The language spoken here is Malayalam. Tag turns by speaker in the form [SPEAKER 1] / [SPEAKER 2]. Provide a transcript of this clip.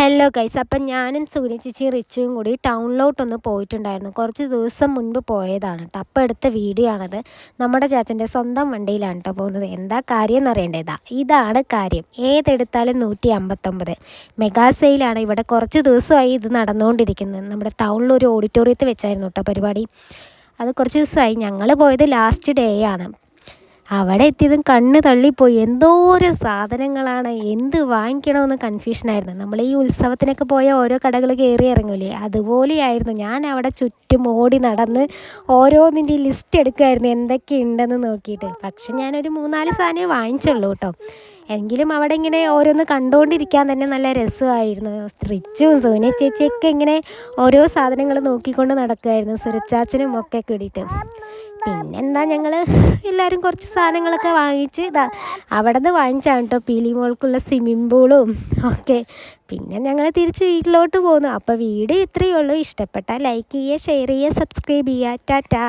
[SPEAKER 1] ഹലോ ഗൈസ്, അപ്പം ഞാനും സൂര്യ ചേച്ചിയും റിച്ചുവും കൂടി ടൗണിലോട്ടൊന്ന് പോയിട്ടുണ്ടായിരുന്നു. കുറച്ച് ദിവസം മുൻപ് പോയതാണ് കേട്ടോ. അപ്പം എടുത്ത വീഡിയോ ആണത്. നമ്മുടെ ചാച്ചൻ്റെ സ്വന്തം വണ്ടിയിലാണ് കേട്ടോ പോകുന്നത്. എന്താ കാര്യം എന്നറിയേണ്ടതാ, ഇതാണ് കാര്യം. ഏതെടുത്താലും 159 മെഗാ സെയിലാണ്. ഇവിടെ കുറച്ച് ദിവസമായി ഇത് നടന്നുകൊണ്ടിരിക്കുന്നത്. നമ്മുടെ ടൗണിലൊരു ഓഡിറ്റോറിയത്തിൽ വെച്ചായിരുന്നു കേട്ടോ പരിപാടി. അത് കുറച്ച് ദിവസമായി. ഞങ്ങൾ പോയത് ലാസ്റ്റ് ഡേ ആണ്. അവിടെ എത്തിയതും കണ്ണ് തള്ളിപ്പോയി. എന്തോരം സാധനങ്ങളാണ്, എന്ത് വാങ്ങിക്കണമെന്ന് കൺഫ്യൂഷനായിരുന്നു. നമ്മൾ ഈ ഉത്സവത്തിനൊക്കെ പോയ ഓരോ കടകൾ കയറി ഇറങ്ങില്ലേ, അതുപോലെയായിരുന്നു. ഞാൻ അവിടെ ചുറ്റും ഓടി നടന്ന് ഓരോന്നിൻ്റെ ലിസ്റ്റ് എടുക്കുമായിരുന്നു എന്തൊക്കെയുണ്ടെന്ന് നോക്കിയിട്ട്. പക്ഷെ ഞാനൊരു 3-4 സാധനമേ വാങ്ങിച്ചുള്ളൂ കേട്ടോ. എങ്കിലും അവിടെ ഇങ്ങനെ ഓരോന്ന് കണ്ടുകൊണ്ടിരിക്കാൻ തന്നെ നല്ല രസമായിരുന്നു. റിച്ചും സോനിയ ചേച്ചിയൊക്കെ ഇങ്ങനെ ഓരോ സാധനങ്ങൾ നോക്കിക്കൊണ്ട് നടക്കുമായിരുന്നു, സുരച്ചാച്ചനും ഒക്കെ കൂടിയിട്ട്. പിന്നെന്താ, ഞങ്ങൾ എല്ലാവരും കുറച്ച് സാധനങ്ങളൊക്കെ വാങ്ങിച്ച് അവിടെ നിന്ന് വാങ്ങിച്ചാണ് കേട്ടോ പീലിമോൾക്കുള്ള സ്വിമ്മിംഗ് പൂളും ഒക്കെ. പിന്നെ ഞങ്ങൾ തിരിച്ച് വീട്ടിലോട്ട് പോന്നു. അപ്പോൾ വീഡിയോ ഇത്രയേ ഉള്ളൂ. ഇഷ്ടപ്പെട്ടാൽ ലൈക്ക് ചെയ്യുക, ഷെയർ ചെയ്യുക, സബ്സ്ക്രൈബ് ചെയ്യുക. ടാറ്റാ.